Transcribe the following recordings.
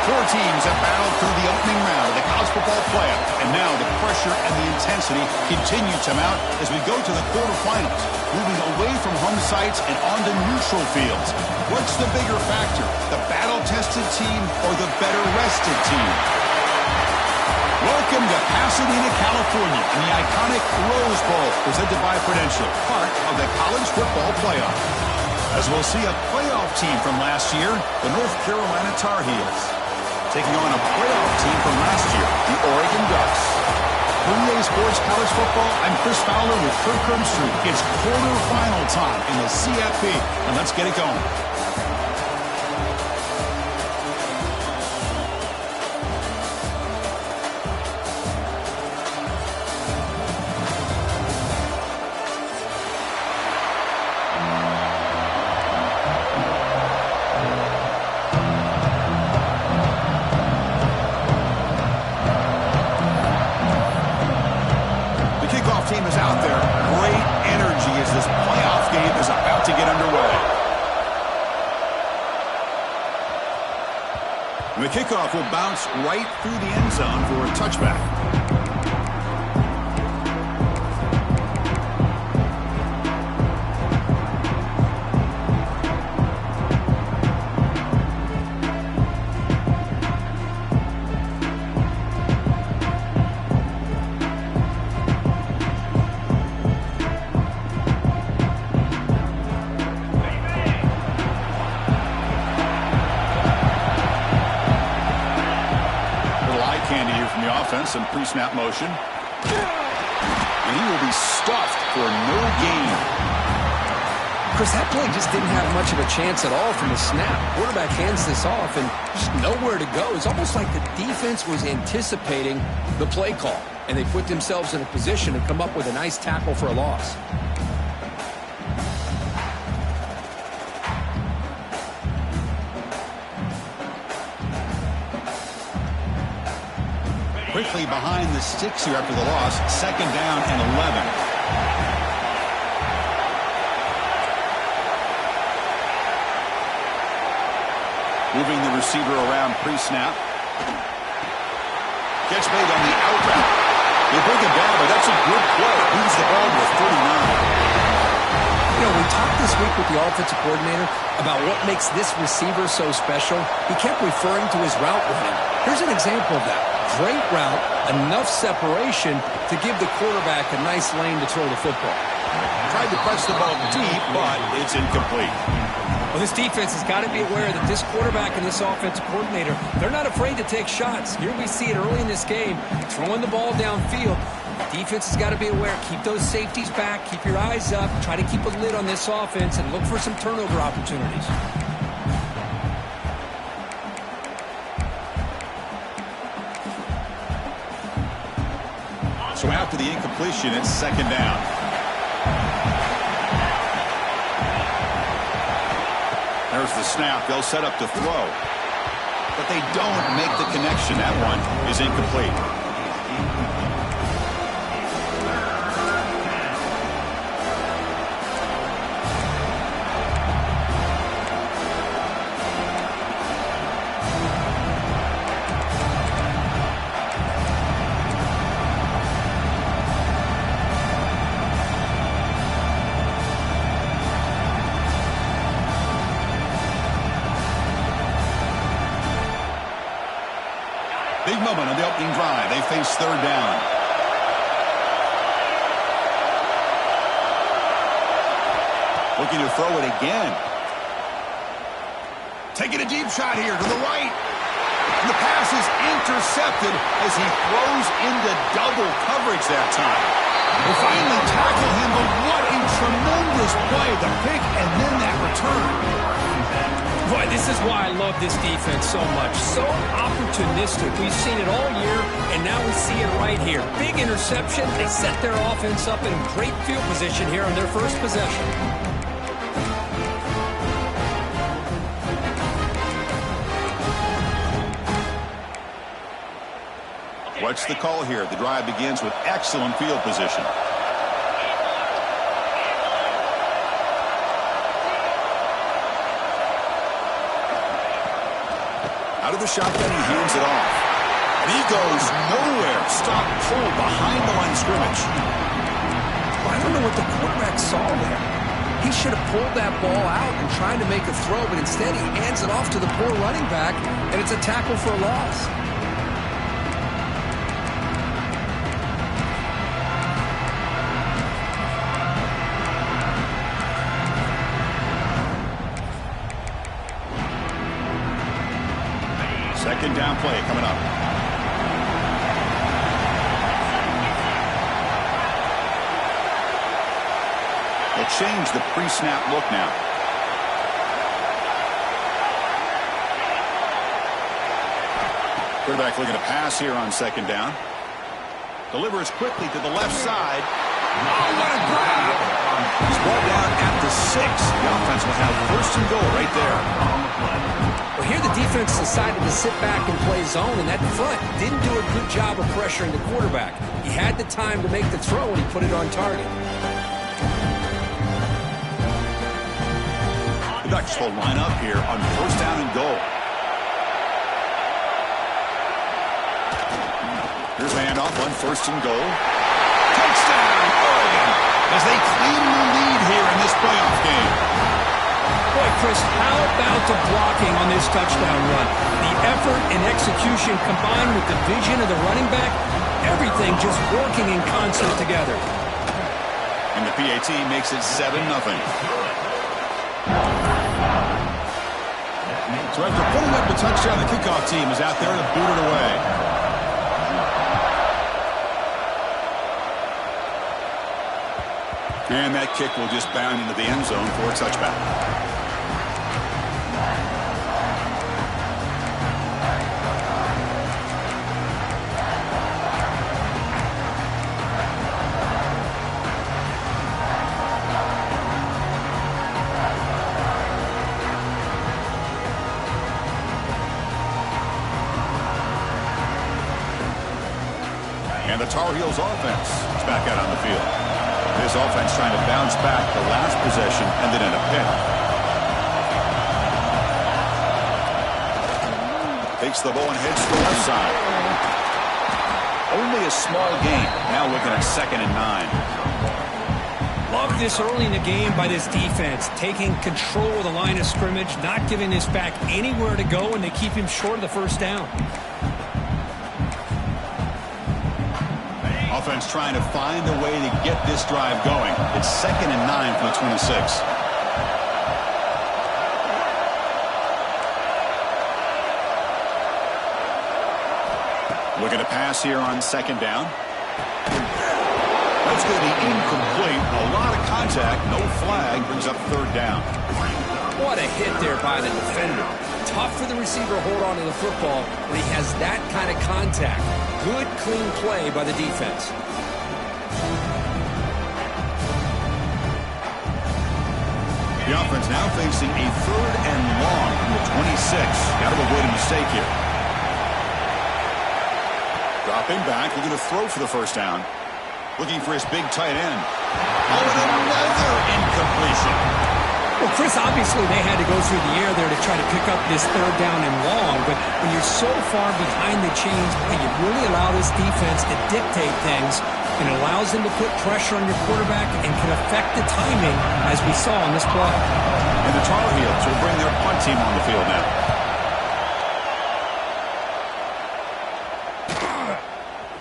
Four teams have battled through the opening round of the college football playoff, and now the pressure and the intensity continue to mount as we go to the quarterfinals, moving away from home sites and onto neutral fields. What's the bigger factor, the battle-tested team or the better-rested team? Welcome to Pasadena, California, in the iconic Rose Bowl, presented by Prudential, part of the college football playoff. As we'll see a playoff team from last year, the North Carolina Tar Heels, taking on a playoff team from last year, the Oregon Ducks. For EA Sports College Football, I'm Chris Fowler with Kirk Herbstreit. It's quarterfinal time in the CFP, and let's get it going. Team is out there. Great energy as this playoff game is about to get underway. The kickoff will bounce right through the end zone for a touchback. Some pre-snap motion. And he will be stuffed for no gain. Chris, that play just didn't have much of a chance at all from the snap. Quarterback hands this off and just nowhere to go. It's almost like the defense was anticipating the play call, and they put themselves in a position to come up with a nice tackle for a loss. Quickly behind the sticks here after the loss. Second down and 11. Moving the receiver around pre-snap. Catch made on the out route. They bring him down, but that's a good play. Moves the ball to 49. You know, we talked this week with the offensive coordinator about what makes this receiver so special. He kept referring to his route running. Here's an example of that. Great route, enough separation to give the quarterback a nice lane to throw the football. Tried to press the ball deep, but it's incomplete. Well, this defense has got to be aware that this quarterback and this offensive coordinator, they're not afraid to take shots. Here we see it early in this game, throwing the ball downfield. Defense has got to be aware. Keep those safeties back. Keep your eyes up. Try to keep a lid on this offense and look for some turnover opportunities. So after the incompletion, it's second down. There's the snap. They'll set up to throw. But they don't make the connection. That one is incomplete. Big moment on the opening drive. They face third down. Looking to throw it again. Taking a deep shot here to the right. And the pass is intercepted as he throws into double coverage that time. They finally tackle him, but what a tremendous play. The pick and then that return. Boy, this is why I love this defense so much. So opportunistic. We've seen it all year, and now we see it right here. Big interception. They set their offense up in a great field position here on their first possession. What's the call here? The drive begins with excellent field position. Out of the shotgun, he hands it off. And he goes nowhere. Stop cold behind the line of scrimmage. Well, I don't know what the quarterback saw there. He should have pulled that ball out and tried to make a throw, but instead he hands it off to the poor running back, and it's a tackle for a loss. Second down play coming up. They'll change the pre-snap look now. Quarterback looking to pass here on second down. Delivers quickly to the left side. Oh, what a grab! He's brought down at the 6. The offense will have first and goal right there. Well, here the defense decided to sit back and play zone, and that front didn't do a good job of pressuring the quarterback. He had the time to make the throw, and he put it on target. The Ducks will line up here on first down and goal. Here's a handoff on first and goal. Touchdown, Oregon, as they claim the lead here in this playoff game. Boy, Chris, how about the blocking on this touchdown run? The effort and execution combined with the vision of the running back, everything just working in concert together. And the PAT makes it 7-0. So after putting up the touchdown, the kickoff team is out there to boot it away. And that kick will just bound into the end zone for a touchback. And the Tar Heels offense is back out on the field. This offense trying to bounce back the last possession and then in a pick. Takes the ball and heads to the left side. Only a small gain. Now looking at 2nd and 9. Love this early in the game by this defense, taking control of the line of scrimmage, not giving this back anywhere to go, and they keep him short of the first down. Offense trying to find a way to get this drive going. It's 2nd and 9 from the 26. Looking to pass here on second down. That's going to be incomplete. A lot of contact. No flag. Brings up third down. What a hit there by the defender. Tough for the receiver to hold on to the football when he has that kind of contact. Good, clean play by the defense. The offense now facing a 3rd and long from the 26. Got to avoid a mistake here. Dropping back, looking to throw for the first down. Looking for his big tight end. Oh, and another incompletion. Well, Chris, obviously they had to go through the air there to try to pick up this 3rd down and long, but when you're so far behind the chains, you really allow this defense to dictate things, and it allows them to put pressure on your quarterback and can affect the timing, as we saw on this play. And the Tar Heels will bring their punt team on the field now.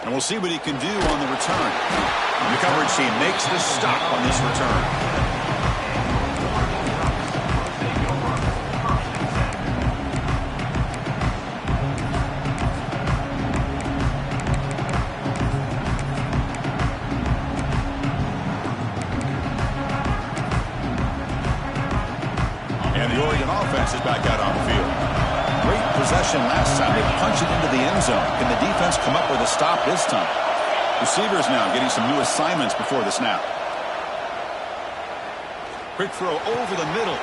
And we'll see what he can do on the return. The coverage team makes the stop on this return. Is back out on the field. Great possession last time. They punch it into the end zone. Can the defense come up with a stop this time? Receivers now getting some new assignments before the snap. Quick throw over the middle.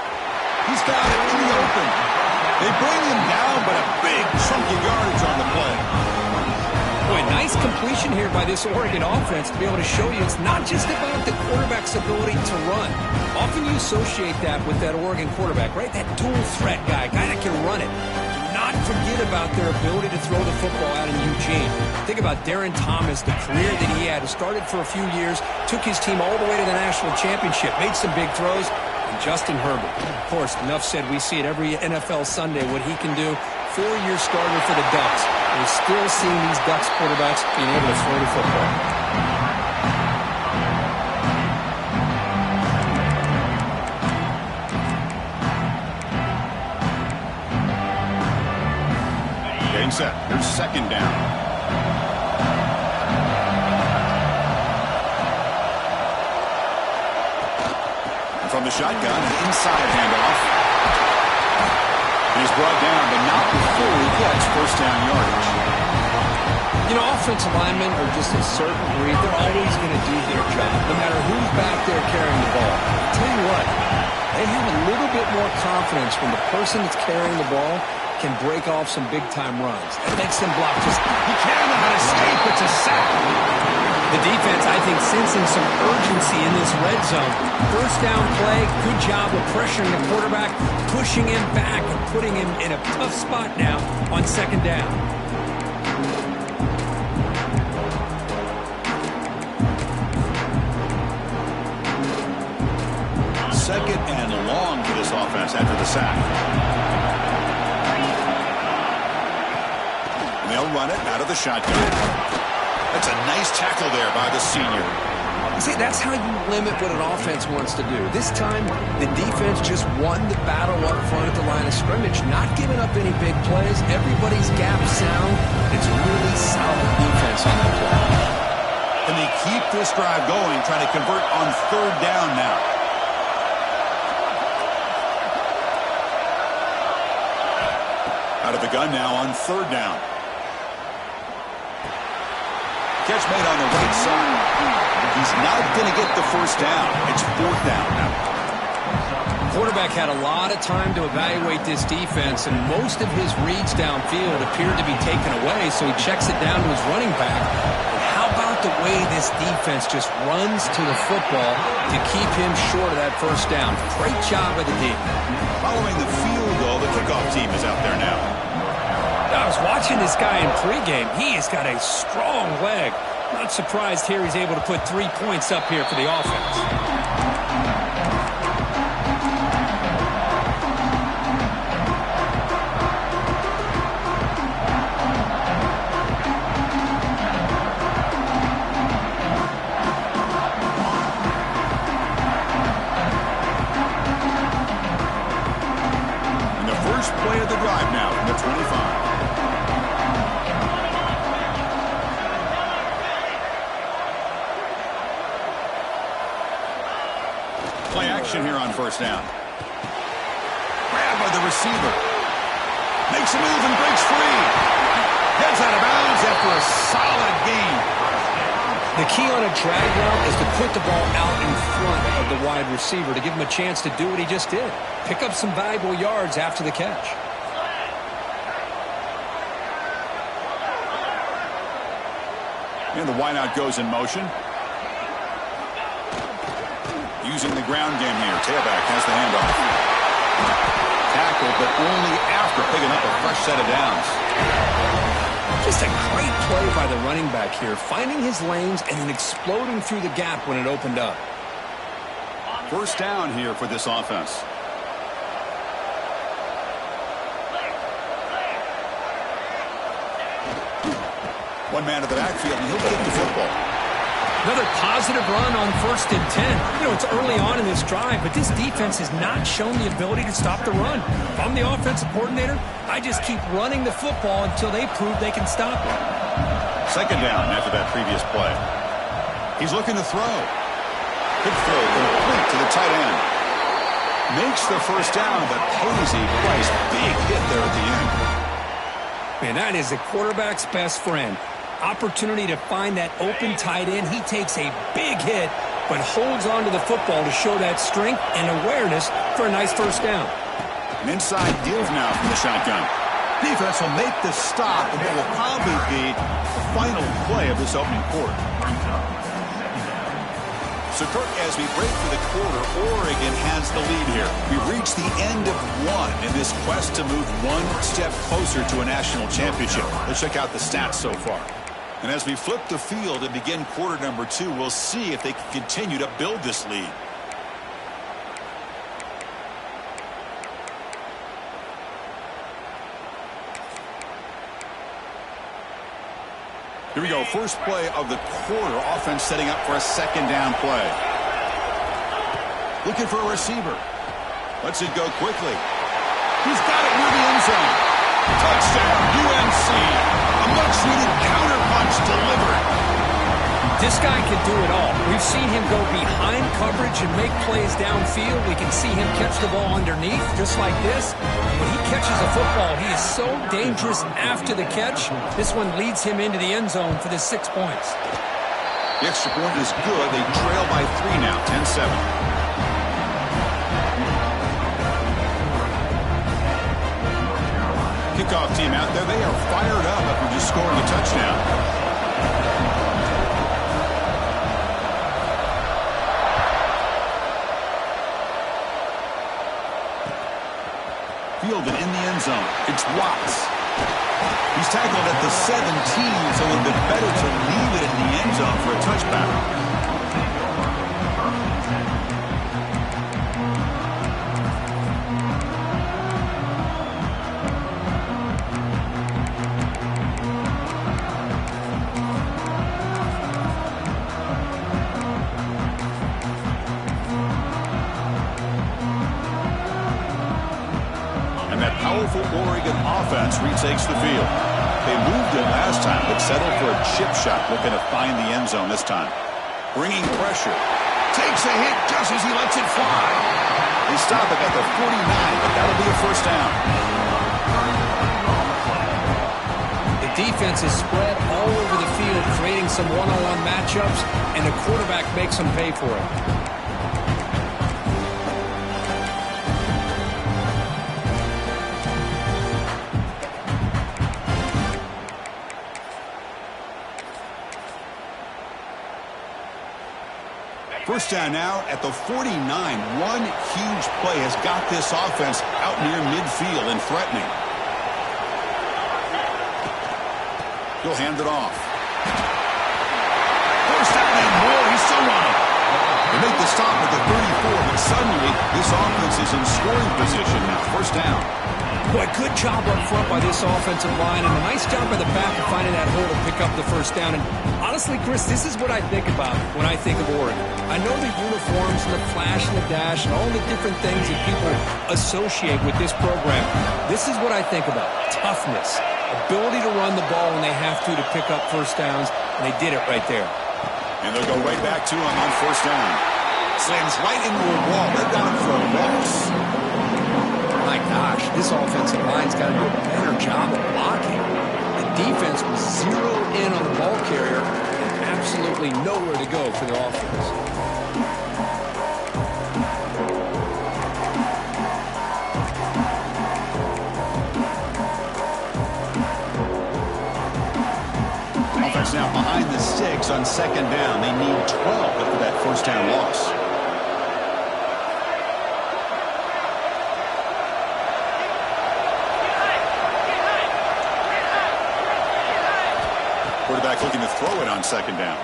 He's got it in the open. They bring him down, but a big chunk of yardage on the play. Boy, nice completion here by this Oregon offense to be able to show you it's not just about the quarterback's ability to run. Often you associate that with that Oregon quarterback, right? That dual threat guy that can run it. Do not forget excited about their ability to throw the football out in Eugene. Think about Darren Thomas, the career that he had. He started for a few years, took his team all the way to the national championship, made some big throws. And Justin Herbert, of course, enough said, we see it every NFL Sunday what he can do. 4-year starter for the Ducks. We're still seeing these Ducks quarterbacks being able to throw the football. Getting set. Here's second down. And from the shotgun, an inside handoff. He's brought down, but not before he gets first down yardage. You know, offensive linemen are just a certain breed. They're always going to do their job, no matter who's back there carrying the ball. I'll tell you what, they have a little bit more confidence when the person that's carrying the ball can break off some big-time runs. That makes them block. He cannot escape. It's a sack. The defense, I think, sensing some urgency in this red zone. First down play, good job of pressuring the quarterback, pushing him back and putting him in a tough spot now on second down. Second and long for this offense after the sack. And they'll run it out of the shotgun. That's a nice tackle there by the senior. See, that's how you limit what an offense wants to do. This time, the defense just won the battle up front at the line of scrimmage, not giving up any big plays. Everybody's gap sound. It's really solid defense on that play. And they keep this drive going, trying to convert on third down now. Out of the gun now on third down. Catch made on the right side. He's not going to get the first down. It's fourth down now. Quarterback had a lot of time to evaluate this defense, and most of his reads downfield appeared to be taken away, so he checks it down to his running back. And how about the way this defense just runs to the football to keep him short of that first down? Great job by the D. Following the field goal, the kickoff team is out there now. I was watching this guy in pregame. He has got a strong leg. Not surprised here he's able to put 3 points up here for the offense. Play of the drive now from the 25. Play action here on first down. Grabbed by the receiver. Makes a move and breaks free. Heads out of bounds after a solid gain. The key on a drag route is to put the ball out in front of the wide receiver to give him a chance to do what he just did. Pick up some valuable yards after the catch. And the wideout goes in motion. Using the ground game here. Tailback has the handoff. Tackle, but only after picking up a fresh set of downs. Just a great play by the running back here, finding his lanes and then exploding through the gap when it opened up. First down here for this offense. One man to the backfield, and he'll get the football. Another positive run on 1st and 10. You know, it's early on in this drive, but this defense has not shown the ability to stop the run. If I'm the offensive coordinator, I just keep running the football until they prove they can stop it. Second down after that previous play. He's looking to throw. Good throw, complete to the tight end. Makes the first down, but pays a price. Big hit there at the end. Man, that is a quarterback's best friend. Opportunity to find that open tight end. He takes a big hit, but holds on to the football to show that strength and awareness for a nice first down. An inside deal now from the shotgun. Defense will make the stop, and it will probably be the final play of this opening quarter. So, Kirk, as we break for the quarter, Oregon has the lead here. We've reached the end of one in this quest to move one step closer to a national championship. Let's check out the stats so far. And as we flip the field and begin quarter number 2, we'll see if they can continue to build this lead. Here we go. First play of the quarter. Offense setting up for a second down play. Looking for a receiver. Lets it go quickly. He's got it near the end zone. Touchdown, UNC. A much-needed counterpunch delivered. This guy can do it all. We've seen him go behind coverage and make plays downfield. We can see him catch the ball underneath, just like this. When he catches a football, he is so dangerous after the catch. This one leads him into the end zone for the 6 points. The extra point is good. They trail by 3 now, 10-7. Kickoff team out there. They are fired up after just scoring a touchdown. Fielded in the end zone. It's Watts. He's tackled at the 17, so it would have been better to leave it in the end zone for a touchback. Powerful Oregon offense retakes the field. They moved it last time, but settled for a chip shot, looking to find the end zone this time. Bringing pressure. Takes a hit just as he lets it fly. They stop it at the 49, but that'll be a first down. The defense is spread all over the field, creating some one-on-one matchups, and the quarterback makes them pay for it. First down now at the 49. One huge play has got this offense out near midfield and threatening. He'll hand it off. First down and more. He's still running. They make the stop at the 34, but suddenly this offense is in scoring position now. First down. Boy, good job up front by this offensive line, and a nice job by the back of finding that hole to pick up the first down. And honestly, Chris, this is what I think about when I think of Oregon. I know the uniforms and the flash and the dash and all the different things that people associate with this program. This is what I think about. Toughness, ability to run the ball when they have to pick up first downs, and they did it right there. And they'll go right back to him on first down. Slams right into a wall. They've got him for a loss. My gosh, this offensive line's got to do a better job of blocking. The defense was zeroed in on the ball carrier and absolutely nowhere to go for the offense. Offense now behind the sticks on second down. They need 12 after that first down loss. Quarterback looking to throw it on second down.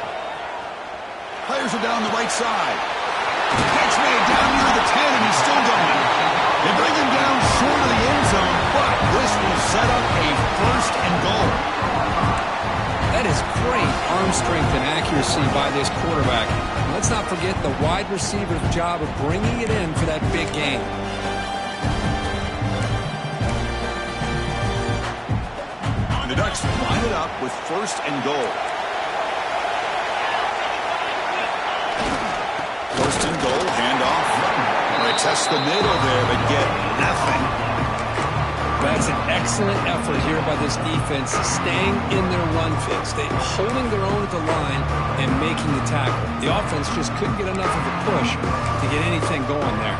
Players are down the right side. Catch made down near the 10, and he's still going. They bring him down short of the end zone, but this will set up a first and goal. That is great arm strength and accuracy by this quarterback. And let's not forget the wide receiver's job of bringing it in for that big game. The Ducks line it up with first and goal. First and goal, handoff. They test the middle there, but get nothing. That's an excellent effort here by this defense, staying in their run fits. They holding their own at the line and making the tackle. The offense just couldn't get enough of a push to get anything going there.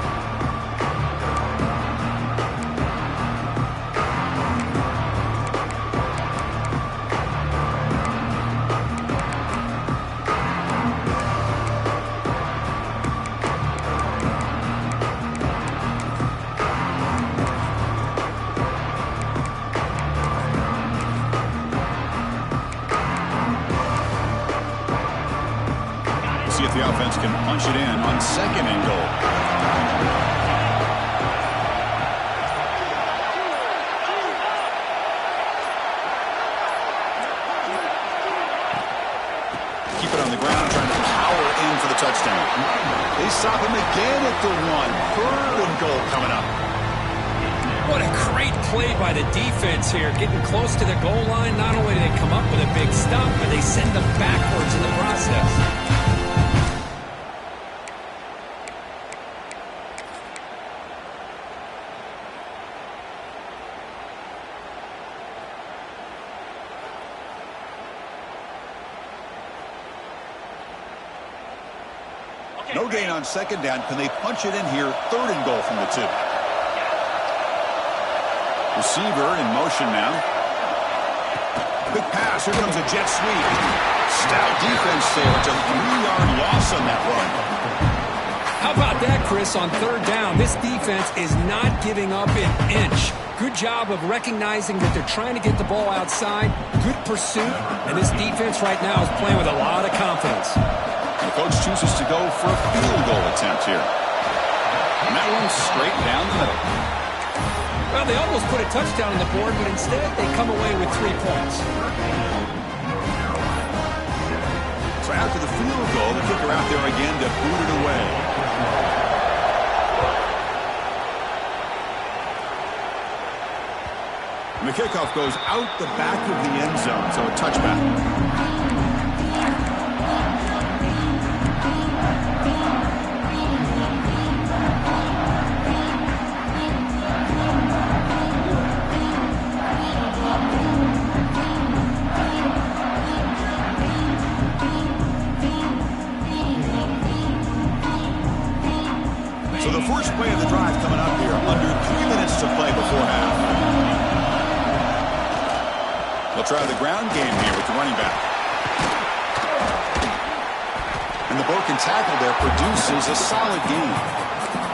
Let's see if the offense can punch it in on 2nd and goal. Keep it on the ground, trying to power in for the touchdown. They stop him again at the 1. 3rd and goal coming up. What a great play by the defense here. Getting close to the goal line, not only do they come up with a big stop, but they send them backwards in the process. No gain on 2nd down. Can they punch it in here? 3rd and goal from the 2. Receiver in motion now. Quick pass. Here comes a jet sweep. Stout defense there. It's a 3-yard loss on that run. How about that, Chris, on 3rd down? This defense is not giving up an inch. Good job of recognizing that they're trying to get the ball outside. Good pursuit. And this defense right now is playing with a lot of confidence. The coach chooses to go for a field goal attempt here. And that one's straight down the middle. Well, they almost put a touchdown on the board, but instead they come away with 3 points. So after the field goal, the kicker out there again to boot it away. And the kickoff goes out the back of the end zone, so a touchback. So the first play of the drive coming up here, under 3 minutes to play before half. They'll try the ground game here with the running back. And the broken tackle there produces a solid gain.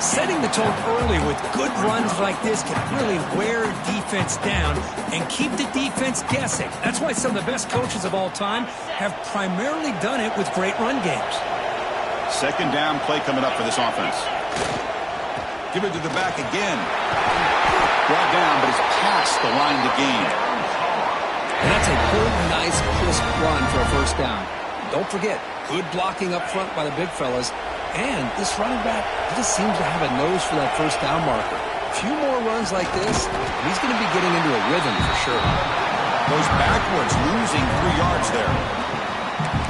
Setting the tone early with good runs like this can really wear defense down and keep the defense guessing. That's why some of the best coaches of all time have primarily done it with great run games. 2nd down play coming up for this offense. Give it to the back again. Brought down, but it's past the line to gain. And that's a good, nice, crisp run for a 1st down. Don't forget, good blocking up front by the big fellas. And this running back, he just seems to have a nose for that 1st down marker. A few more runs like this, he's going to be getting into a rhythm for sure. Goes backwards, losing 3 yards there.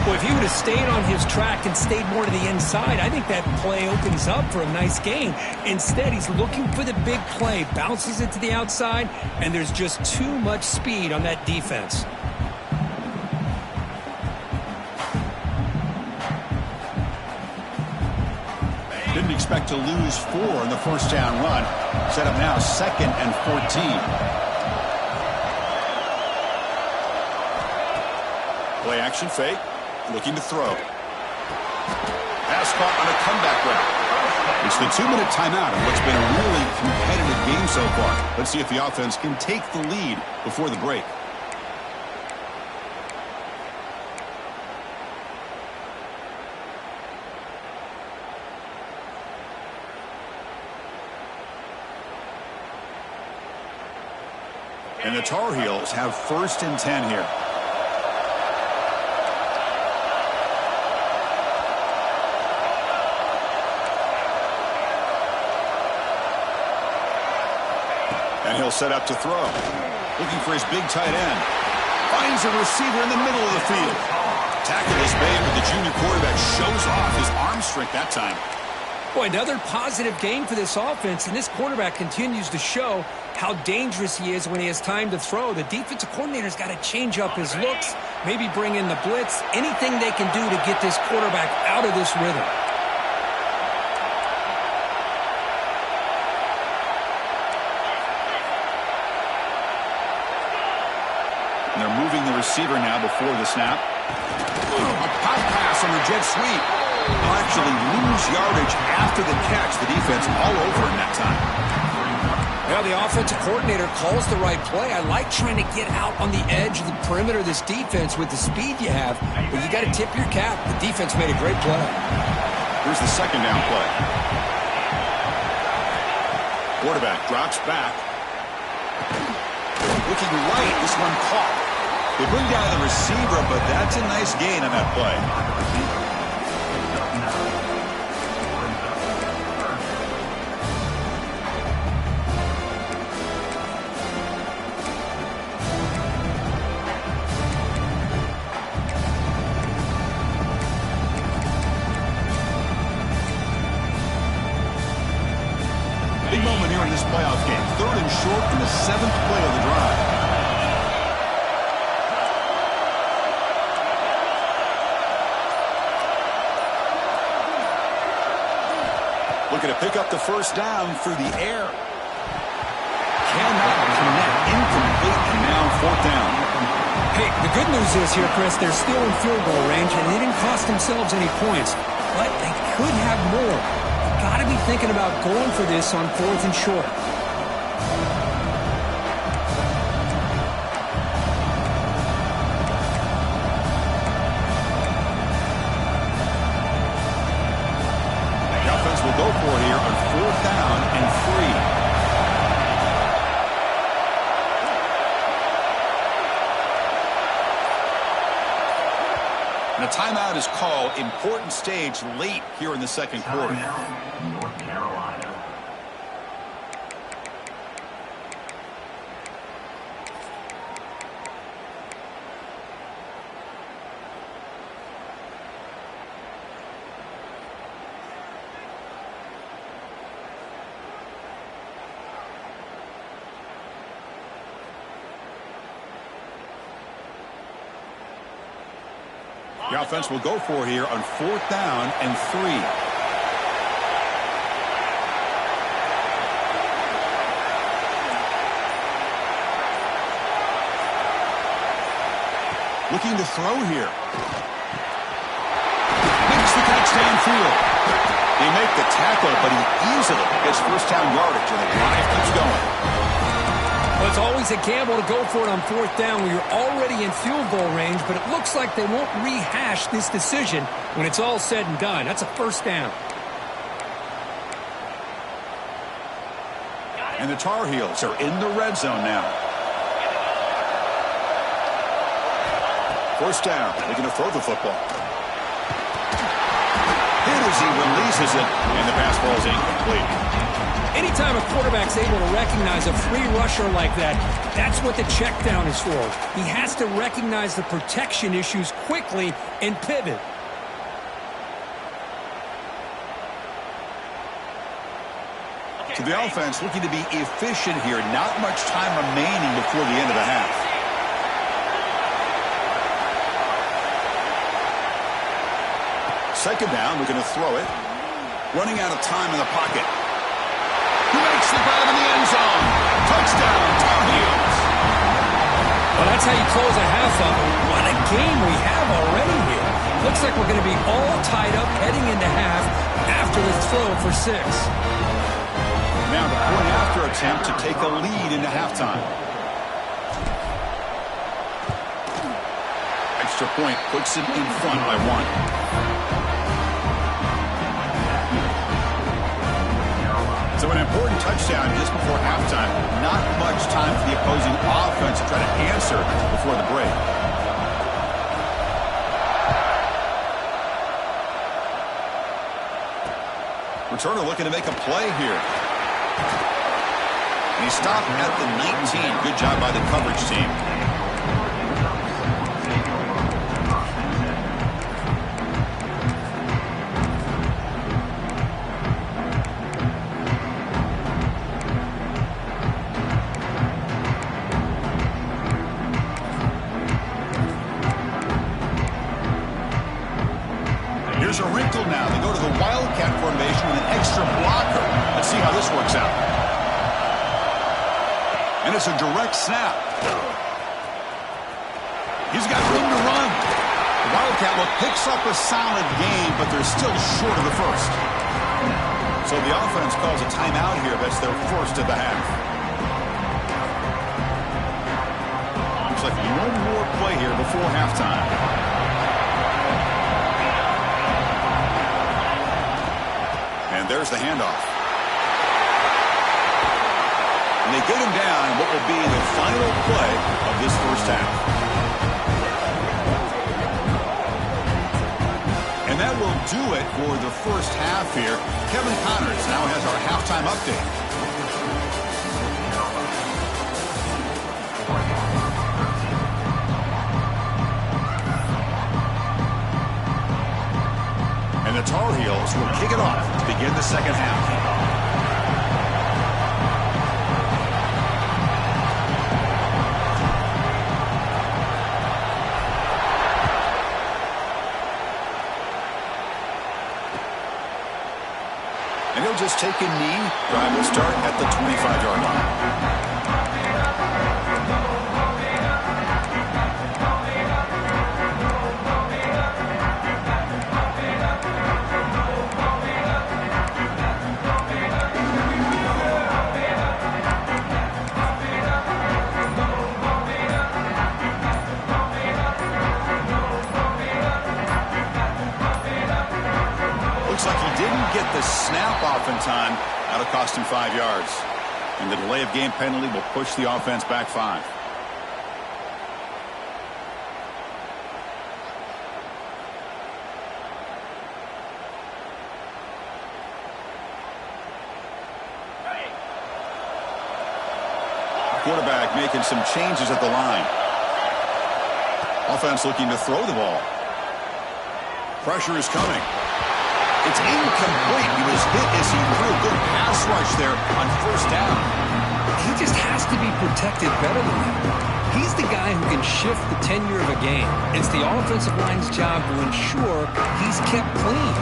Well, if he would have stayed on his track and stayed more to the inside, I think that play opens up for a nice gain. Instead, he's looking for the big play, bounces it to the outside, and there's just too much speed on that defense. Didn't expect to lose 4 in the 1st down run. Set up now 2nd and 14. Play action fake. Looking to throw. Pass caught on a comeback route. It's the 2-minute timeout in what's been a really competitive game so far. Let's see if the offense can take the lead before the break. And the Tar Heels have 1st and 10 here. And he'll set up to throw. Looking for his big tight end. Finds a receiver in the middle of the field. Tackle is made, but the junior quarterback shows off his arm strength that time. Boy, another positive game for this offense, and this quarterback continues to show how dangerous he is when he has time to throw. The defensive coordinator's got to change up his looks, maybe bring in the blitz, anything they can do to get this quarterback out of this rhythm. And they're moving the receiver now before the snap. A pop pass on the jet sweep. They'll actually lose yardage after the catch. The defense all over him that time. Yeah, the offensive coordinator calls the right play. I like trying to get out on the edge of the perimeter of this defense with the speed you have, but you got to tip your cap. The defense made a great play. Here's the second down play. Quarterback drops back. Looking right, this one caught. They bring down the receiver, but that's a nice gain on that play. Big moment here in this playoff game. 3rd and short in the 7th play of the drive. Looking to pick up the first down through the air. Cannot connect. Incomplete, and now 4th down. Hey, the good news is here, Chris, they're still in field goal range, and they didn't cost themselves any points. But they could have more. Got to be thinking about going for this on 4th and short. The offense will go for it here on 4th down and 3. And a timeout is called. Important stage late here in the second quarter. North Carolina. The offense will go for it here on 4th down and 3. Looking to throw here. Makes the catch downfield. They make the tackle, but he easily gets first down yardage, and the drive keeps going. Well, it's always a gamble to go for it on 4th down when you're already in field goal range, but it looks like they won't rehash this decision when it's all said and done. That's a first down. And the Tar Heels are in the red zone now. First down, they're going to throw the football. Hit as he releases it, and the pass ball is incomplete. Anytime a quarterback's able to recognize a free rusher like that, that's what the check down is for. He has to recognize the protection issues quickly and pivot. So the offense looking to be efficient here. Not much time remaining before the end of the half. Second down, we're going to throw it. Running out of time in the pocket. He makes the grab in the end zone. Touchdown, Tar Heels. Well, that's how you close a half up. What a game we have already here. Looks like we're going to be all tied up heading into half after the throw for 6. Now the point-after attempt to take a lead into halftime. Extra point puts it in front by 1. So an important touchdown just before halftime. Not much time for the opposing offense to try to answer before the break. Returner looking to make a play here. And he stopped at the 19. Good job by the coverage team. Here's a wrinkle now. They go to the Wildcat formation with an extra blocker. Let's see how this works out. And it's a direct snap. He's got room to run. The Wildcat look picks up a solid game, but they're still short of the first. So the offense calls a timeout here. That's their first of the half. Looks like one more play here before halftime. And there's the handoff. And they get him down in what will be the final play of this first half. And that will do it for the first half here. Kevin Connors now has our halftime update. And the Tar Heels will kick it off to begin the second half. And he'll just take a knee. Drive will start at the 25-yard line. Looks like he didn't get the snap off in time. That'll cost him 5 yards. And the delay of game penalty will push the offense back 5. Quarterback making some changes at the line. Offense looking to throw the ball. Pressure is coming. It's incomplete. He was hit as he threw a good pass rush there on first down. He just has to be protected better than that. He's the guy who can shift the tenure of a game. It's the offensive line's job to ensure he's kept clean.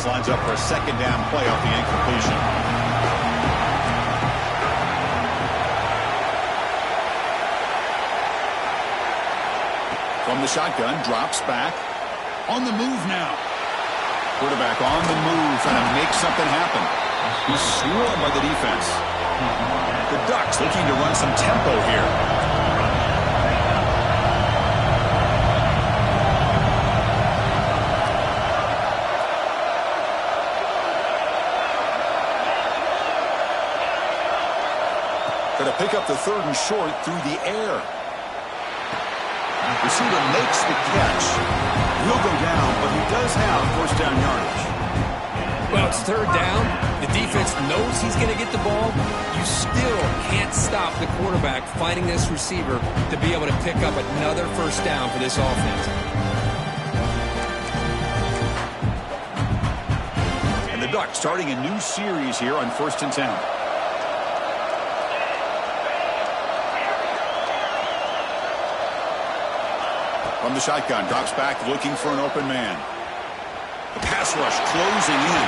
Lines up for a second down play off the incompletion. From the shotgun, drops back. On the move now. Quarterback on the move, trying to make something happen. He's swarmed by the defense. The Ducks looking to run some tempo here. To pick up the third and short through the air. Receiver makes the catch. He'll go down, but he does have first down yardage. Well, it's third down. The defense knows he's going to get the ball. You still can't stop the quarterback finding this receiver to be able to pick up another first down for this offense. And the Ducks starting a new series here on 1st and 10. From the shotgun, drops back, looking for an open man. The pass rush closing in.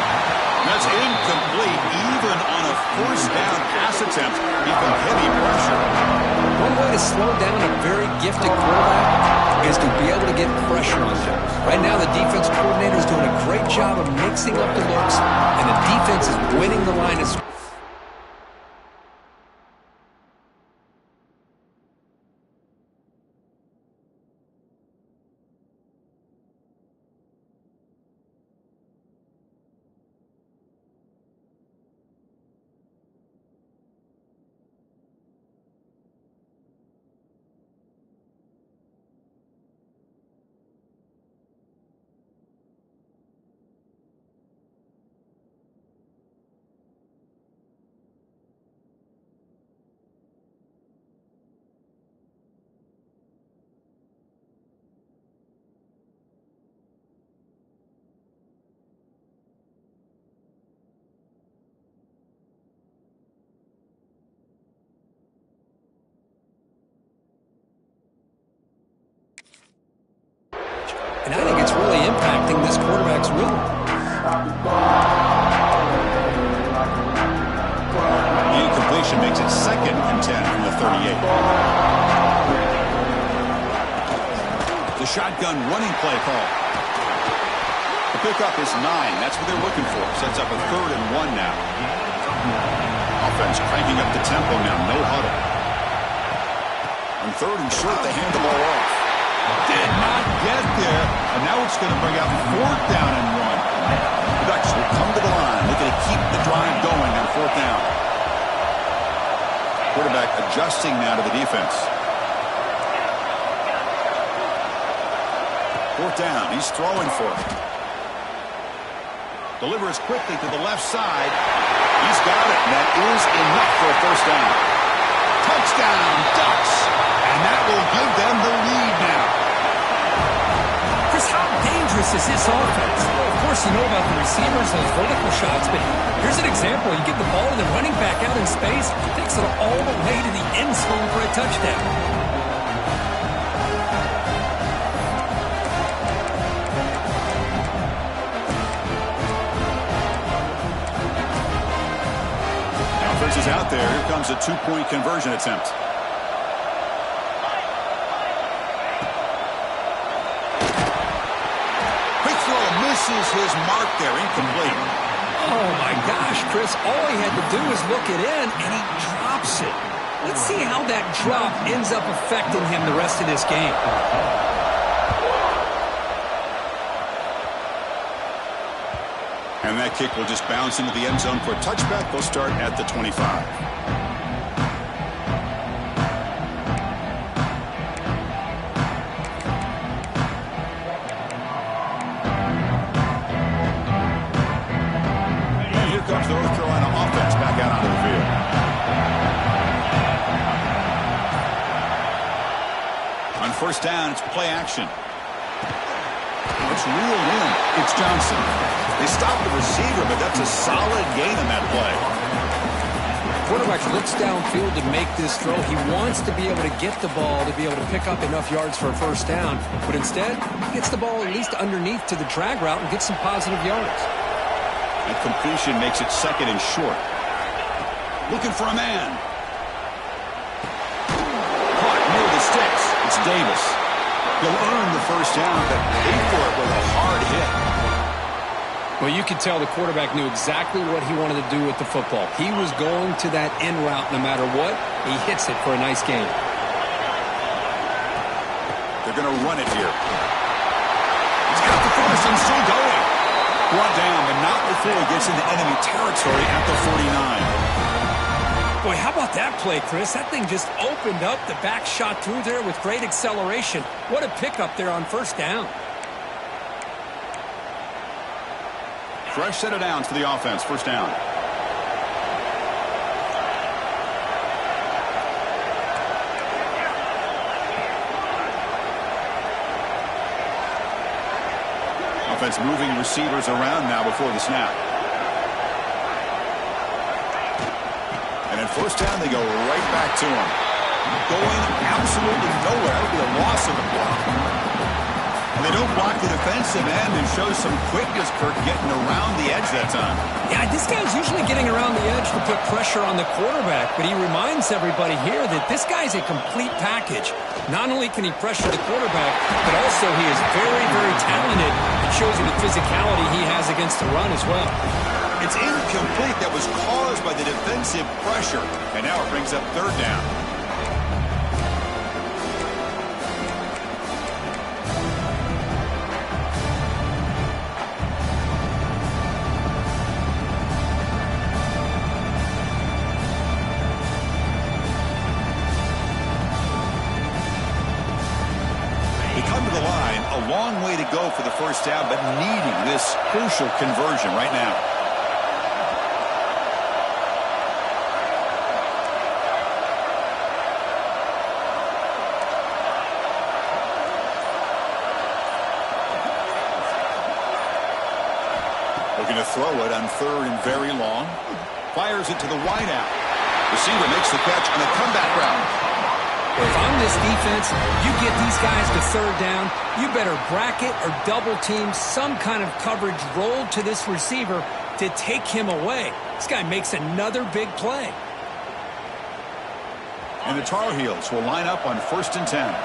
That's incomplete, even on a first down pass attempt. He's got heavy pressure. One way to slow down a very gifted quarterback is to be able to get pressure on them. Right now, the defense coordinator is doing a great job of mixing up the looks, and the defense is winning the line of scrimmage. And I think it's really impacting this quarterback's rhythm. The incompletion makes it 2nd and 10 from the 38. The shotgun running play call. The pickup is 9. That's what they're looking for. Sets up a 3rd and 1 now. Offense cranking up the tempo now. No huddle. On 3rd and short, they hand the ball off. Did not get there. And now it's going to bring up 4th down and 1. The Ducks will come to the line. Looking to keep the drive going on 4th down. Quarterback adjusting now to the defense. 4th down. He's throwing for it. Delivers quickly to the left side. He's got it. And that is enough for a 1st down. Touchdown, Ducks. And that will give them the lead now. Chris, how dangerous is this offense? Well, of course, you know about the receivers, those vertical shots, but here's an example. You give the ball to the running back out in space, takes it all the way to the end zone for a touchdown. Offense is out there. Here comes a 2-point conversion attempt. Quick throw misses his mark there. Incomplete. Oh, my gosh, Chris. All he had to do was look it in, and he drops it. Let's see how that drop ends up affecting him the rest of this game. And that kick will just bounce into the end zone for a touchback. They'll start at the 25. And here comes the North Carolina offense back out onto the field. On 1st down, it's play action. It's reeled in. It's Johnson. They stopped the receiver, but that's a solid gain on that play. Quarterback looks downfield to make this throw. He wants to be able to get the ball to be able to pick up enough yards for a 1st down. But instead, he gets the ball at least underneath to the drag route and gets some positive yards. That completion makes it 2nd and short. Looking for a man. Caught near the sticks. It's Davis. He'll earn the 1st down, but paid for it with a hard hit. Well, you could tell the quarterback knew exactly what he wanted to do with the football. He was going to that in route no matter what. He hits it for a nice gain. They're going to run it here. He's got the 1st and still going. Brought down, but not before he gets into enemy territory at the 49. Boy, how about that play, Chris? That thing just opened up. The back shot through there with great acceleration. What a pickup there on 1st down. Fresh set of downs for the offense. 1st down. Offense moving receivers around now before the snap. And at 1st down, they go right back to him. Going absolutely nowhere. It'll be a loss of the block. And they don't block the defensive end and show some quickness, Kirk, getting around the edge that time. Yeah, this guy's usually getting around the edge to put pressure on the quarterback, but he reminds everybody here that this guy's a complete package. Not only can he pressure the quarterback, but also he is very, very talented. It shows you the physicality he has against the run as well. It's incomplete. That was caused by the defensive pressure. And now it brings up 3rd down. A long way to go for the 1st down, but needing this crucial conversion right now. Looking to throw it on 3rd and very long. Fires it to the wideout. Receiver makes the catch on a comeback route. If I'm this defense, you get these guys to 3rd down, you better bracket or double team some kind of coverage rolled to this receiver to take him away. This guy makes another big play. And the Tar Heels will line up on 1st and 10.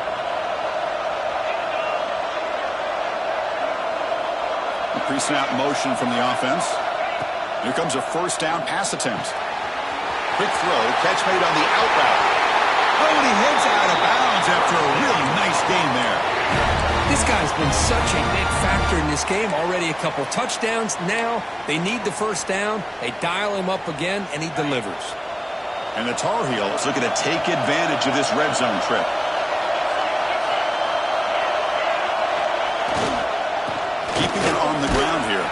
Pre-snap motion from the offense. Here comes a first down pass attempt. Quick throw, catch made on the out route. Oh, and he heads out of bounds after a really nice game there. This guy's been such a big factor in this game. Already a couple touchdowns. Now they need the first down. They dial him up again, and he delivers. And the Tar Heels looking to take advantage of this red zone trip. Keeping it on the ground here.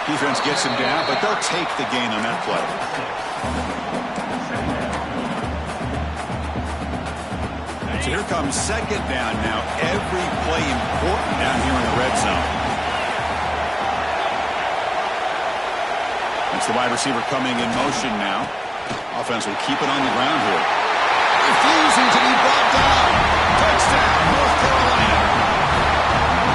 Defense gets him down, but they'll take the gain on that play. So here comes second down now. Every play important down here in the red zone. It's the wide receiver coming in motion now. Offense will keep it on the ground here. Refusing to be brought down. Touchdown, North Carolina.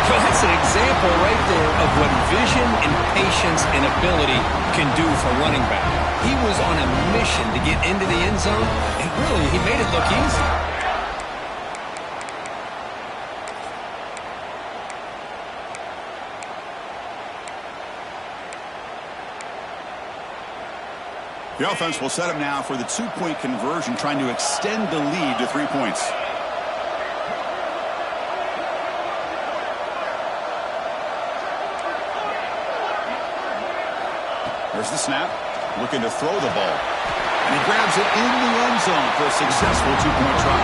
So that's an example right there of what vision and patience and ability can do for running back. He was on a mission to get into the end zone, and really, he made it look easy. The offense will set up now for the two-point conversion, trying to extend the lead to 3 points. There's the snap, looking to throw the ball. And he grabs it in the end zone for a successful two-point try.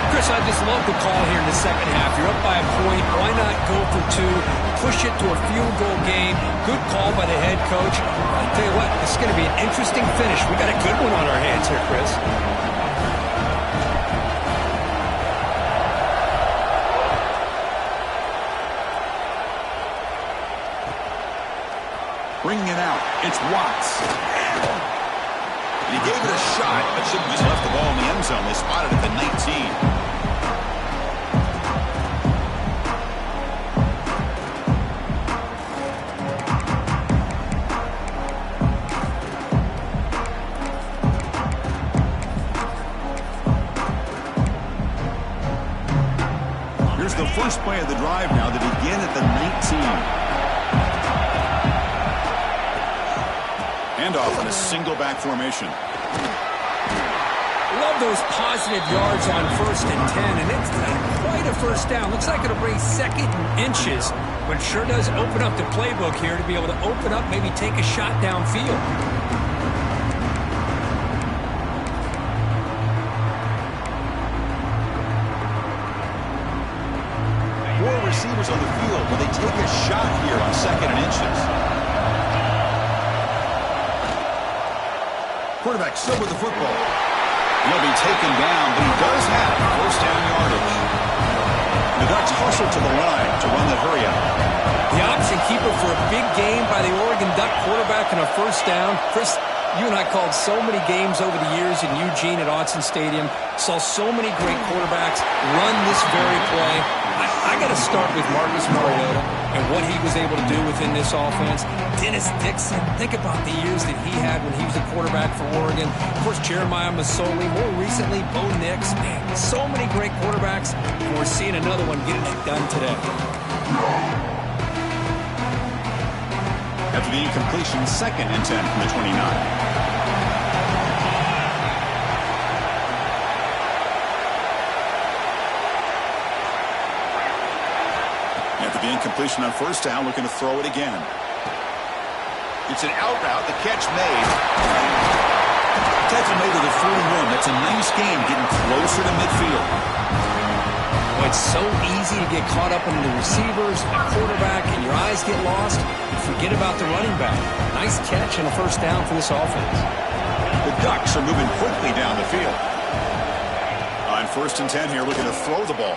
Chris, I just love the call here in the second half. You're up by a point. Why not go for two? Push it to a field goal game. Good call by the head coach. I'll tell you what, this is going to be an interesting finish. We got a good one on our hands here, Chris. Bringing it out, it's Watts. And he gave it a shot, but should have just left the ball in the end zone. They spotted it at the 19. Here's the first play of the drive now to begin at the 19. Handoff in a single back formation. Love those positive yards on 1st and 10, and it's not quite a first down. Looks like it'll bring second and inches, but sure does open up the playbook here to be able to open up, maybe take a shot downfield. Four receivers on the field, but they take a shot here on second and inches. Quarterback still with the football. He'll be taken down, but he does have first down yardage. The Ducks hustle to the line to run the hurry up. The option keeper for a big game by the Oregon Duck quarterback and a first down. Chris, you and I called so many games over the years in Eugene at Autzen Stadium. Saw so many great quarterbacks run this very play. I got to start with Marcus Mariota and what he was able to do within this offense. Dennis Dixon, think about the years that he had when he was a quarterback for Oregon. Of course, Jeremiah Masoli, more recently, Bo Nix. Man, so many great quarterbacks, and we're seeing another one getting it done today. After the incompletion, 2nd and 10 from the 29. After the incompletion on first down, looking to throw it again. It's an out route, the catch made. Tackle made to the 41. That's a nice game, getting closer to midfield. Well, it's so easy to get caught up in the receivers, the quarterback, and your eyes get lost. You forget about the running back. Nice catch and a first down for this offense. The Ducks are moving quickly down the field. On 1st and 10 here, looking to throw the ball.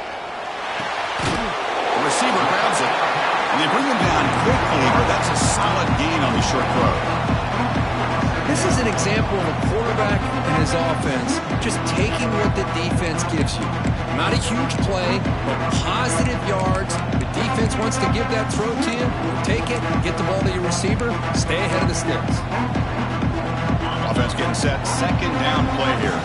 The receiver grabs it, and they bring him down quickly, but that's a solid gain on the short throw. This is an example of a quarterback and his offense just taking what the defense gives you. Not a huge play, but positive yards. The defense wants to give that throw to you. Take it, get the ball to your receiver, stay ahead of the sticks. Offense getting set, 2nd down play here.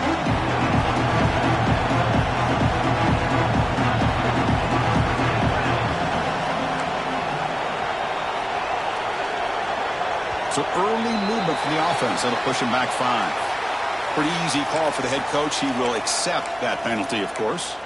So early movement from the offense. That'll push him back 5. Pretty easy call for the head coach. He will accept that penalty, of course.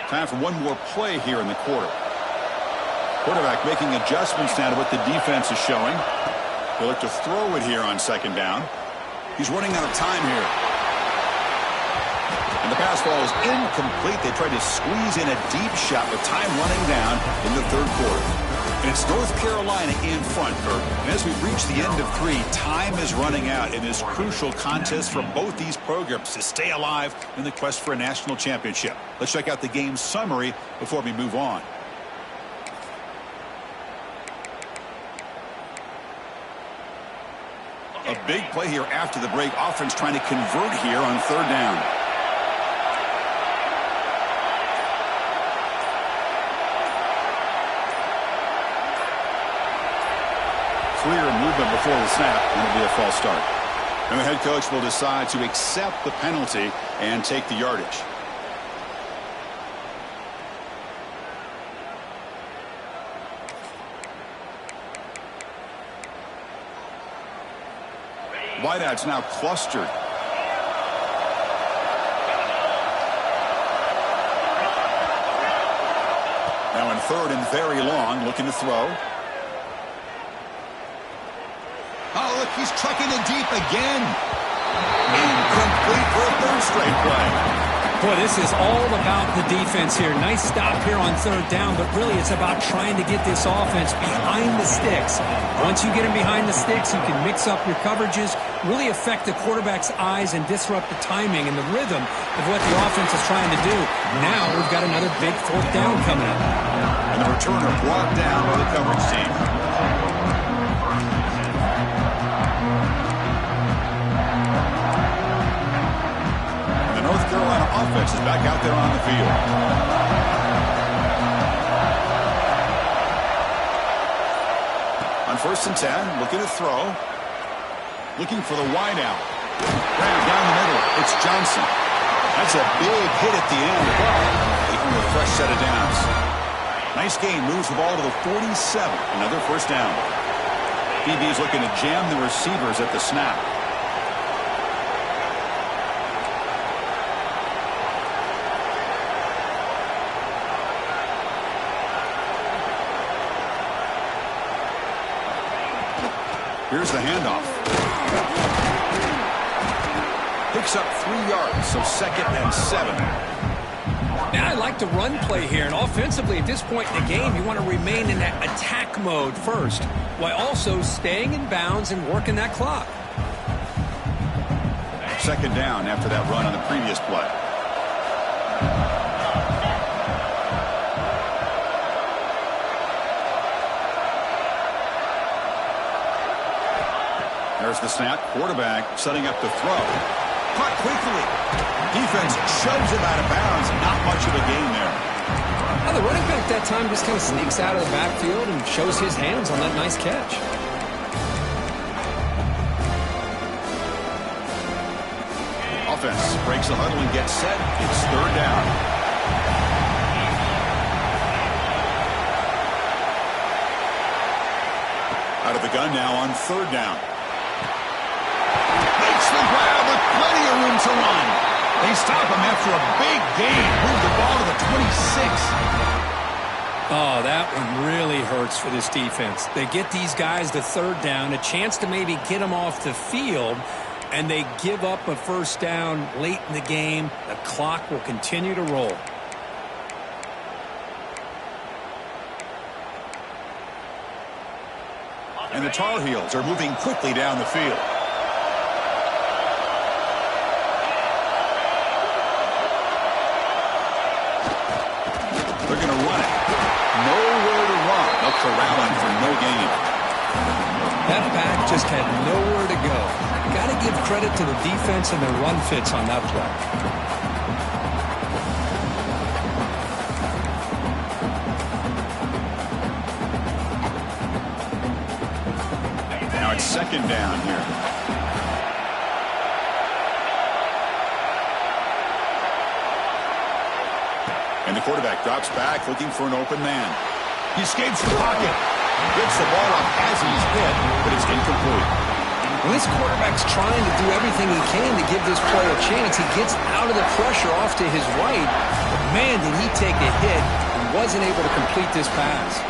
Time for one more play here in the quarter. Quarterback making adjustments now to what the defense is showing. He'll look to throw it here on 2nd down. He's running out of time here. And the pass ball is incomplete. They tried to squeeze in a deep shot with time running down in the 3rd quarter. And it's North Carolina in front, Kirk. And as we reach the end of 3, time is running out in this crucial contest for both these programs to stay alive in the quest for a national championship. Let's check out the game summary before we move on. A big play here after the break. Offense trying to convert here on 3rd down. Clear movement before the snap, and it'll be a false start. And the head coach will decide to accept the penalty and take the yardage. Wideouts now clustered. Now in 3rd and very long, looking to throw. Oh, look, he's trucking it deep again. Incomplete for a 3rd straight play. Boy, this is all about the defense here. Nice stop here on 3rd down, but really it's about trying to get this offense behind the sticks. Once you get him behind the sticks, you can mix up your coverages, really affect the quarterback's eyes and disrupt the timing and the rhythm of what the offense is trying to do. Now we've got another big 4th down coming up. And the returner brought down by the coverage team. North Carolina offense is back out there on the field. On 1st and 10, looking to throw. Looking for the wide out. Ran down the middle. It's Johnson. That's a big hit at the end, but taking a fresh set of downs. Nice game. Moves the ball to the 47. Another 1st down. DB's looking to jam the receivers at the snap. Here's the handoff. Picks up 3 yards, so 2nd and 7. Yeah, I like the run play here. And offensively, at this point in the game, you want to remain in that attack mode first, while also staying in bounds and working that clock. 2nd down after that run on the previous play. There's the snap. Quarterback setting up the throw. Caught quickly. Defense shoves him out of bounds. Not much of a gain there. Well, the running back that time just kind of sneaks out of the backfield and shows his hands on that nice catch. Offense breaks the huddle and gets set. It's 3rd down. Out of the gun now on 3rd down. Makes the grab with plenty of room to run. They stop him after a big gain. Move the ball to the 26. Oh, that one really hurts for this defense. They get these guys to 3rd down, a chance to maybe get them off the field, and they give up a 1st down late in the game. The clock will continue to roll. And the Tar Heels are moving quickly down the field. They're going to run it. Nowhere to run. They'll corral him for no gain. That back just had nowhere to go. Got to give credit to the defense and their run fits on that play. second down here. And the quarterback drops back looking for an open man. He escapes the pocket. Gets the ball up as he's hit, but it's incomplete. Well, this quarterback's trying to do everything he can to give this play a chance. He gets out of the pressure off to his right. But man, did he take a hit and wasn't able to complete this pass.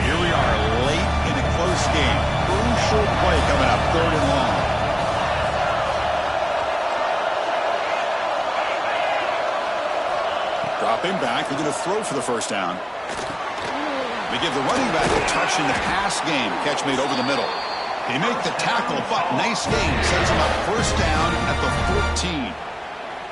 Here we are late in a close game. Crucial play coming up, 3rd and long. Dropping back, they're going to throw for the first down. They give the running back a touch in the pass game. Catch made over the middle. They make the tackle, but nice game. Sends them up first down at the 14.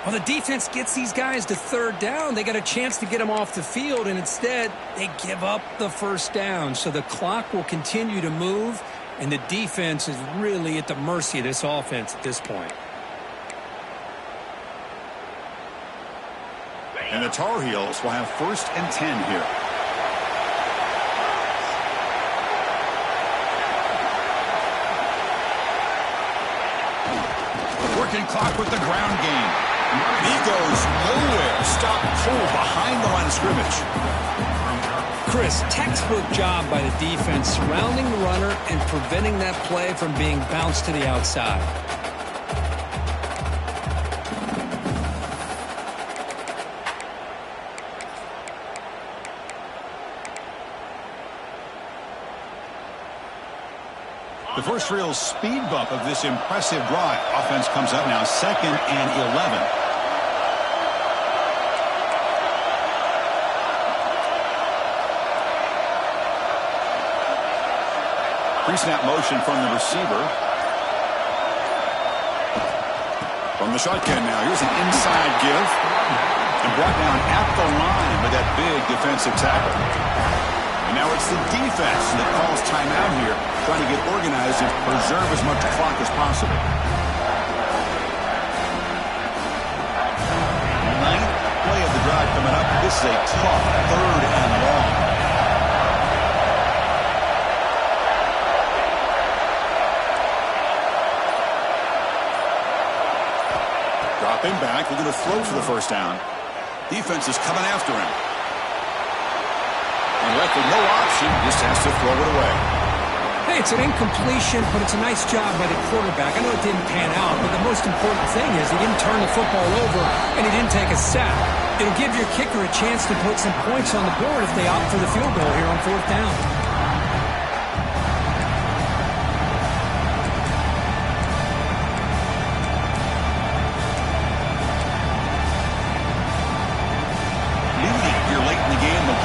Well, the defense gets these guys to 3rd down. They got a chance to get them off the field, and instead they give up the first down. So the clock will continue to move, and the defense is really at the mercy of this offense at this point. And the Tar Heels will have 1st and 10 here. Working clock with the ground game. He goes nowhere. Stop pull behind the line of scrimmage. Chris, textbook job by the defense surrounding the runner and preventing that play from being bounced to the outside. The first real speed bump of this impressive drive. Offense comes up now 2nd and 11. Pre-snap motion from the receiver. From the shotgun now. Here's an inside give. And brought down at the line with that big defensive tackle. And now it's the defense that calls timeout here, trying to get organized and preserve as much clock as possible. 9th play of the drive coming up. This is a tough 3rd and long. Dropping back, we're going to throw for the first down. Defense is coming after him. And left with no option, just has to throw it away. Hey, it's an incompletion, but it's a nice job by the quarterback. I know it didn't pan out, but the most important thing is he didn't turn the football over and he didn't take a sack. It'll give your kicker a chance to put some points on the board if they opt for the field goal here on 4th down.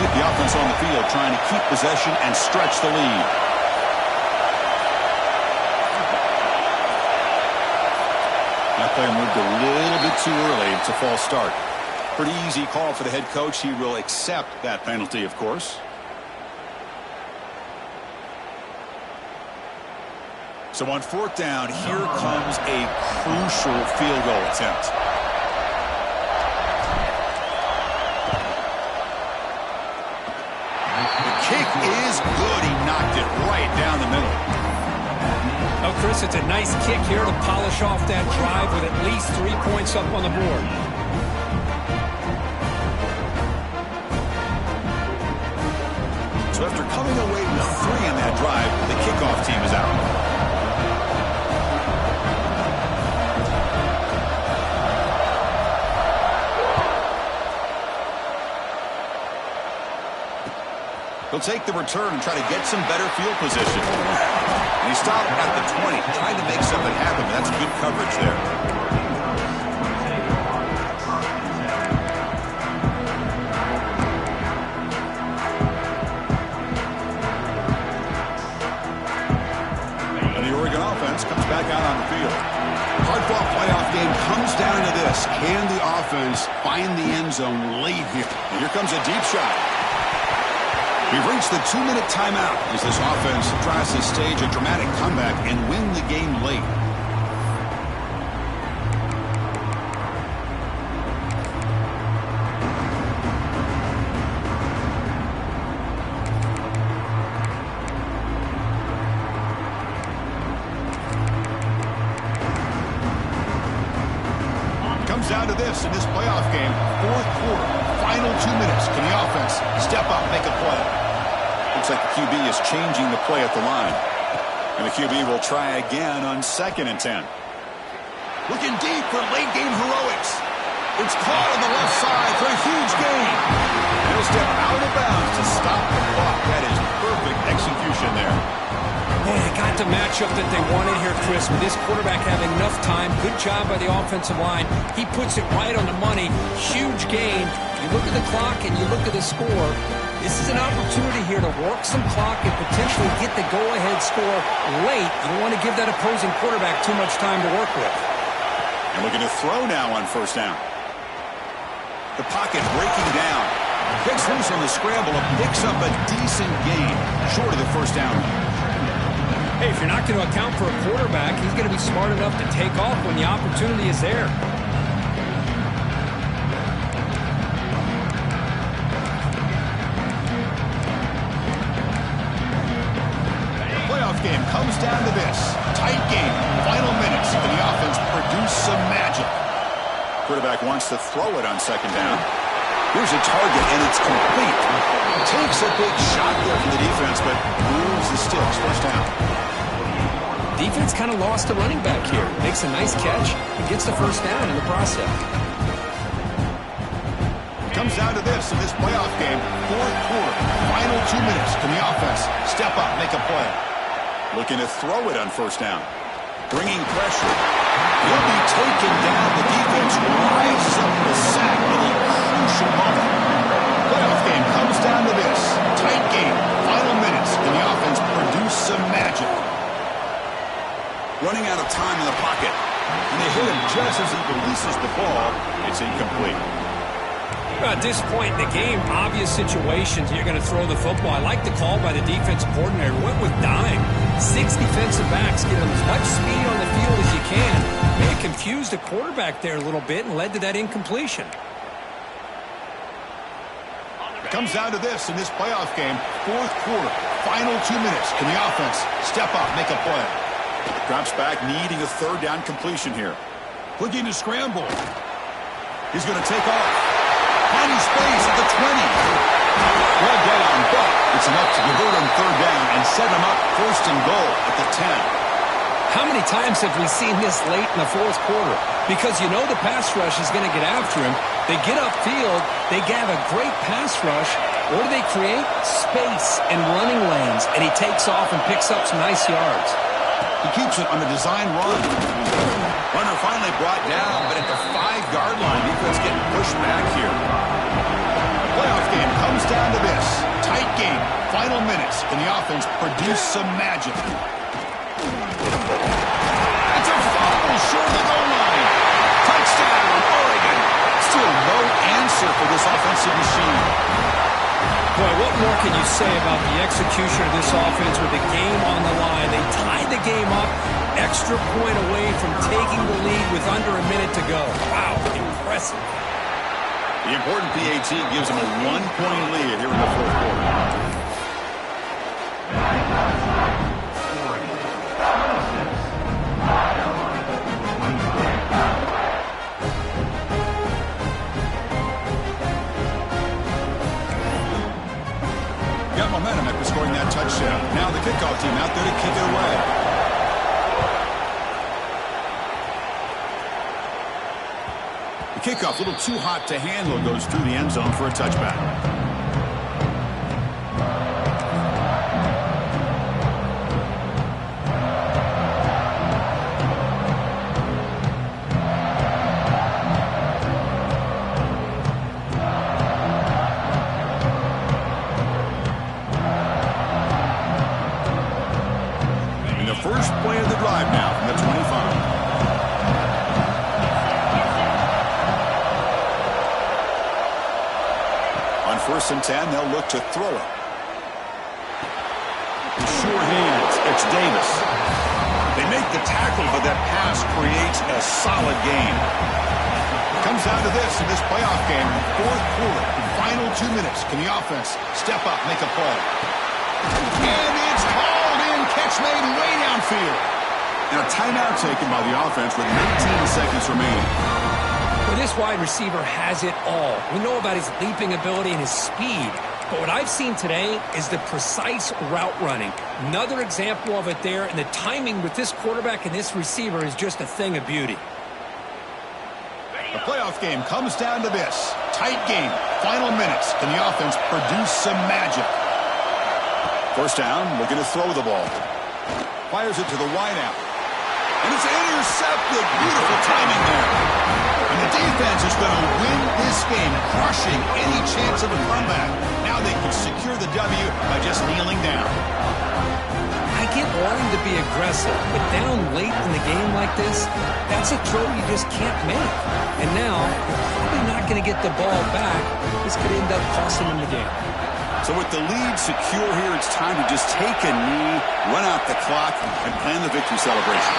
The offense on the field trying to keep possession and stretch the lead. That player moved a little bit too early. It's a false start. Pretty easy call for the head coach. He will accept that penalty, of course. So on 4th down, here comes a crucial field goal attempt. Kick is good. He knocked it right down the middle. Oh, Chris, it's a nice kick here to polish off that drive with at least 3 points up on the board. So after coming away with 3 in that drive, the kickoff team is out. He'll take the return and try to get some better field position. And he stopped at the 20, trying to make something happen, but that's good coverage there. And the Oregon offense comes back out on the field. Hard-fought playoff game comes down to this. Can the offense find the end zone late here? And here comes a deep shot. We've reached the 2-minute timeout as this offense tries to stage a dramatic comeback and win the game late. Comes down to this in this playoff game. Fourth quarter, final 2 minutes. Can the offense step up, make a play? Looks like the QB is changing the play at the line. And the QB will try again on 2nd and 10. Looking deep for late game heroics. It's caught on the left side for a huge gain. He'll step out of bounds to stop the clock. That is perfect execution there. Boy, they got the matchup that they wanted here, Chris, with this quarterback having enough time. Good job by the offensive line. He puts it right on the money. Huge gain. You look at the clock and you look at the score. This is an opportunity here to work some clock and potentially get the go-ahead score late. You don't want to give that opposing quarterback too much time to work with. And looking to throw now on 1st down. The pocket breaking down. Gets loose on the scramble and picks up a decent gain short of the 1st down. Hey, if you're not going to account for a quarterback, he's going to be smart enough to take off when the opportunity is there. Playoff game comes down to this. Tight game, final minutes, and the offense produce some magic. Quarterback wants to throw it on 2nd down. Here's a target, and it's complete. Takes a big shot there from the defense, but moves the sticks. 1st down. Defense kind of lost a running back here. Makes a nice catch and gets the 1st down in the process. Comes down to this in this playoff game. Fourth quarter, final 2 minutes. Can the offense step up, make a play? Looking to throw it on 1st down. Bringing pressure. He'll be taken down. The defense rises up the sack in a crucial moment. Playoff game comes down to this. Tight game, final minutes. Can the offense produce some magic? Running out of time in the pocket. And they hit him just as he releases the ball. It's incomplete. At this point in the game, obvious situations, you're going to throw the football. I like the call by the defensive coordinator. Went with dime. 6 defensive backs. Get as much speed on the field as you can. May have confused the quarterback there a little bit and led to that incompletion. It comes down to this in this playoff game. Fourth quarter, final 2 minutes. Can the offense step up, make a play? Drops back, needing a 3rd down completion here. Looking to scramble. He's going to take off. Finding space at the 20. Well down, but it's enough to convert on 3rd down and set him up 1st and goal at the 10. How many times have we seen this late in the 4th quarter? Because you know the pass rush is going to get after him. They get upfield, they have a great pass rush. What do they create? Space and running lanes, and he takes off and picks up some nice yards. He keeps it on the design run. Runner finally brought down, but at the 5-yard line, defense getting pushed back here. The playoff game comes down to this. Tight game, final minutes, and the offense produce some magic. It's a fumble short of the goal line. Touchdown, Oregon. Still no answer for this offensive machine. Boy, what more can you say about the execution of this offense with the game on the line? They tied the game up, extra point away from taking the lead with under a minute to go. Wow, impressive. The important PAT gives them a 1-point lead here in the 4th quarter. Got momentum after scoring that touchdown. Now the kickoff team out there to kick it away. The kickoff, a little too hot to handle, goes through the end zone for a touchback. First play of the drive now from the 25. On 1st and 10, they'll look to throw it. Sure hands. It's Davis. They make the tackle, but that pass creates a solid gain. Comes down to this in this playoff game. 4th quarter, final 2 minutes. Can the offense step up, make a play? And it's hauled in. Catch made way downfield. And a timeout taken by the offense with 19 seconds remaining. Well, this wide receiver has it all. We know about his leaping ability and his speed. But what I've seen today is the precise route running. Another example of it there, and the timing with this quarterback and this receiver is just a thing of beauty. The playoff game comes down to this. Tight game. Final minutes. Can the offense produce some magic? First down, looking to throw the ball. Fires it to the wideout. And it's intercepted. Beautiful timing there. And the defense is going to win this game, crushing any chance of a comeback. Now they can secure the W by just kneeling down. I get wanting to be aggressive, but down late in the game like this, that's a throw you just can't make. And now, you're probably not going to get the ball back. This could end up costing them the game. So with the lead secure here, it's time to just take a knee, run out the clock, and plan the victory celebration.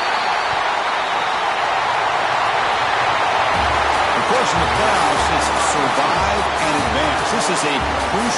Of course, in the playoffs, it's survive and advance. This is a crucial